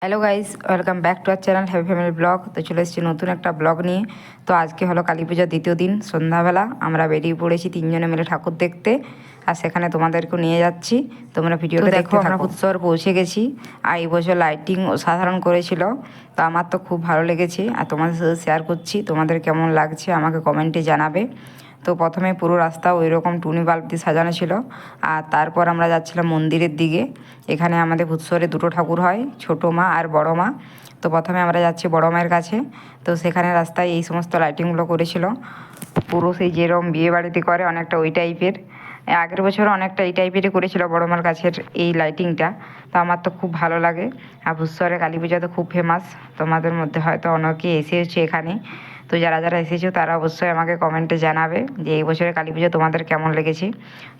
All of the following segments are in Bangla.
Hello guys, welcome back to our channel happy family blog. তো চলে এসেছি নতুন একটা ব্লগ নিয়ে। তো আজকে হলো কালী পূজার দ্বিতীয় দিন, সন্ধ্যাবেলা আমরা বেরিয়ে পড়েছি তিনজনে মিলে ঠাকুর দেখতে, আর সেখানে তোমাদেরকেও নিয়ে যাচ্ছি। তোমরা ভিডিওটা দেখো। আমরা পুজোর পৌঁছে গেছি, আর এই বছর লাইটিং অসাধারণ করেছিল। তো আমার তো খুব ভালো লেগেছে, আর তোমাদের সাথে শেয়ার করছি। তোমাদের কেমন লাগছে আমাকে কমেন্টে জানাবে। তো প্রথমে পুরো রাস্তা ওই রকম টুনি বাল্ব দিয়ে সাজানো ছিল, আর তারপর আমরা যাচ্ছিলাম মন্দিরের দিকে। এখানে আমাদের ভূতস্বরে দুটো ঠাকুর হয়, ছোটো মা আর বড় মা। তো প্রথমে আমরা যাচ্ছি বড় মায়ের কাছে। তো সেখানে রাস্তায় এই সমস্ত লাইটিংগুলো করেছিল, পুরো সেই যেরকম বিয়ে বাড়িতে করে অনেকটা ওই টাইপের। আগের বছর অনেকটা এই টাইপেরই করেছিল বড় মার কাছের এই লাইটিংটা। তো আমার তো খুব ভালো লাগে। আর ভূতস্বরে কালী পূজা তো খুব ফেমাস, তোমাদের মধ্যে হয়তো অনেকে এসেছে এখানে। তো যারা যারা এসেছো তারা অবশ্যই আমাকে কমেন্টে জানাবে যে এই বছরের কালী পুজো তোমাদের কেমন লেগেছে।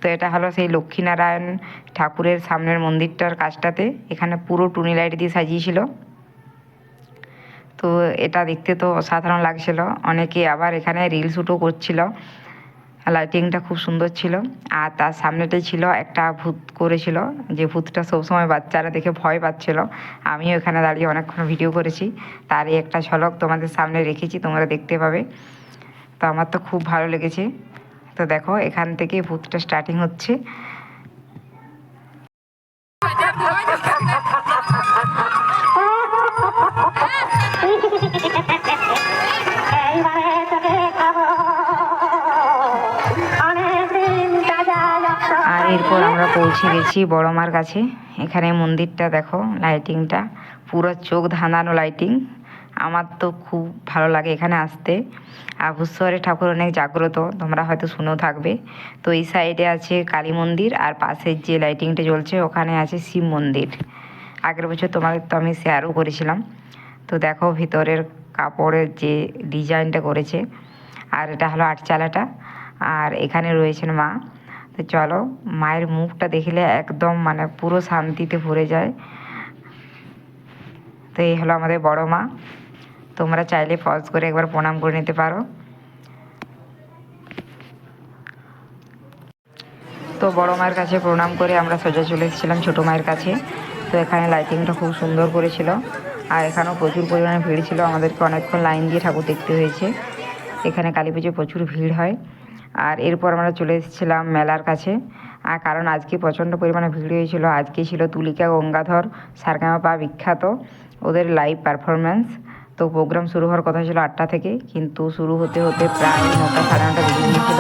তো এটা হলো সেই লক্ষ্মীনারায়ণ ঠাকুরের সামনের মন্দিরটার কাছটাতে, এখানে পুরো টুনি লাইট দিয়ে সাজিয়েছিল। তো এটা দেখতে তো অসাধারণ লাগছিল। অনেকে আবার এখানে রিল শ্যুটও করছিল। লাইটিংটা খুব সুন্দর ছিল। আর তার সামনেটাই ছিল একটা ভূত করেছিল, যে ভূতটা সবসময় বাচ্চারা দেখে ভয় পাচ্ছিল। আমিও এখানে দাঁড়িয়ে অনেকক্ষণ ভিডিও করেছি, তারই একটা ঝলক তোমাদের সামনে রেখেছি, তোমরা দেখতে পাবে। তো আমার তো খুব ভালো লেগেছে। তো দেখো এখান থেকে ভূতটা স্টার্টিং হচ্ছে। আর এরপর আমরা পৌঁছে গেছি বড় মার কাছে। এখানে মন্দিরটা দেখো, লাইটিংটা পুরো চোখ ধাঁধানো লাইটিং। আমার তো খুব ভালো লাগে এখানে আসতে। আর ভূতস্বরে ঠাকুর অনেক জাগ্রত, তোমরা হয়তো শুনেও থাকবে। তো এই সাইডে আছে কালী মন্দির, আর পাশের যে লাইটিংটা জ্বলছে ওখানে আছে শিব মন্দির। আগের বছর তোমাদের তো আমি শেয়ারও করেছিলাম। তো দেখো ভিতরের কাপড়ের যে ডিজাইনটা করেছে, আর এটা হলো আটচালাটা। আর এখানে রয়েছেন মা। তো চলো, মায়ের মুখটা দেখলে একদম মানে পুরো শান্তিতে ভরে যায়। তো এই হলো আমাদের বড় মা। তোমরা চাইলে পজ করে একবার প্রণাম করে নিতে পারো। তো বড় মায়ের কাছে প্রণাম করে আমরা সোজা চলে এসেছিলাম ছোটো মায়ের কাছে। তো এখানে লাইটিংটা খুব সুন্দর করেছিল, আর এখানেও প্রচুর পরিমাণে ভিড় ছিল। আমাদেরকে অনেকক্ষণ লাইন দিয়ে ঠাকুর দেখতে হয়েছে। এখানে কালী পুজোয় প্রচুর ভিড় হয়। আর এরপর আমরা চলে এসেছিলাম মেলার কাছে, আর কারণ আজকে প্রচণ্ড পরিমাণে ভিড় হয়েছিল। আজকে ছিল তুলিকা গঙ্গাধর সারেগামাপা বিখ্যাত, ওদের লাইভ পারফরমেন্স। তো প্রোগ্রাম শুরু হওয়ার কথা ছিল 8টা থেকে, কিন্তু শুরু হতে হতে প্রায় 9টা সাড়ে 9টা বেজে গিয়েছিল।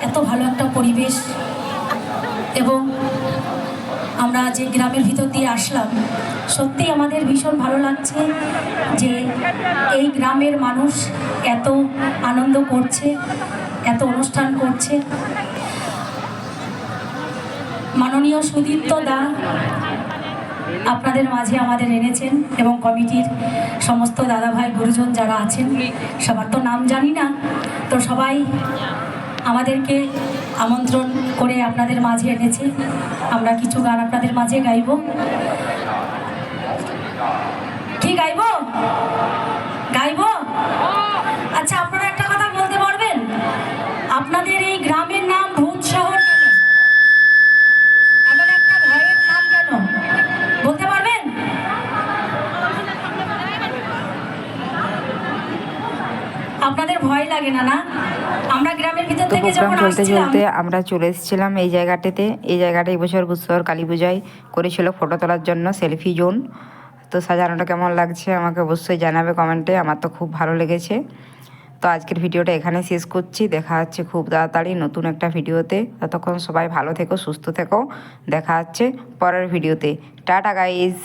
এত ভালো একটা পরিবেশ, এবং আমরা যে গ্রামের ভিতর দিয়ে আসলাম, সত্যি আমাদের ভীষণ ভালো লাগছে যে এই গ্রামের মানুষ এত আনন্দ করছে, এত অনুষ্ঠান করছে। মাননীয় সুদীপ্ত দা আপনাদের মাঝে আমাদের এনেছেন, এবং কমিটির সমস্ত দাদাভাই গুরুজন যারা আছেন, সবার তো নাম জানি না, তো সবাই আমাদেরকে আমন্ত্রণ করে আপনাদের মাঝে এনেছে। আমরা কিছু গান আপনাদের মাঝে গাইব। কি গাইব? গাইব? আচ্ছা, আপনারা একটা কথা বলতে পারবেন, আপনাদের এই গ্রামের নাম ভূত শহর কেন? এমন একটা ভয়ের নাম কেন বলতে পারবেন? আপনাদের ভয় লাগে না? না, আমরা গ্রামের ভিতর থেকে যখন চলতে চলতে আমরা চলে এসেছিলাম এই জায়গাটাতে। এই জায়গাটা এই বছর ভূতস্বর কালী পূজায় করেছিল ফটো তোলার জন্য সেলফি জোন। তো সাজানোটা কেমন লাগছে আমাকে অবশ্যই জানাবে কমেন্টে। আমার তো খুব ভালো লেগেছে। তো আজকের ভিডিওটা এখানে শেষ করছি। দেখা হচ্ছে খুব তাড়াতাড়ি নতুন একটা ভিডিওতে। ততক্ষণ সবাই ভালো থেকো, সুস্থ থেকো। দেখা হচ্ছে পরের ভিডিওতে। Tata guys.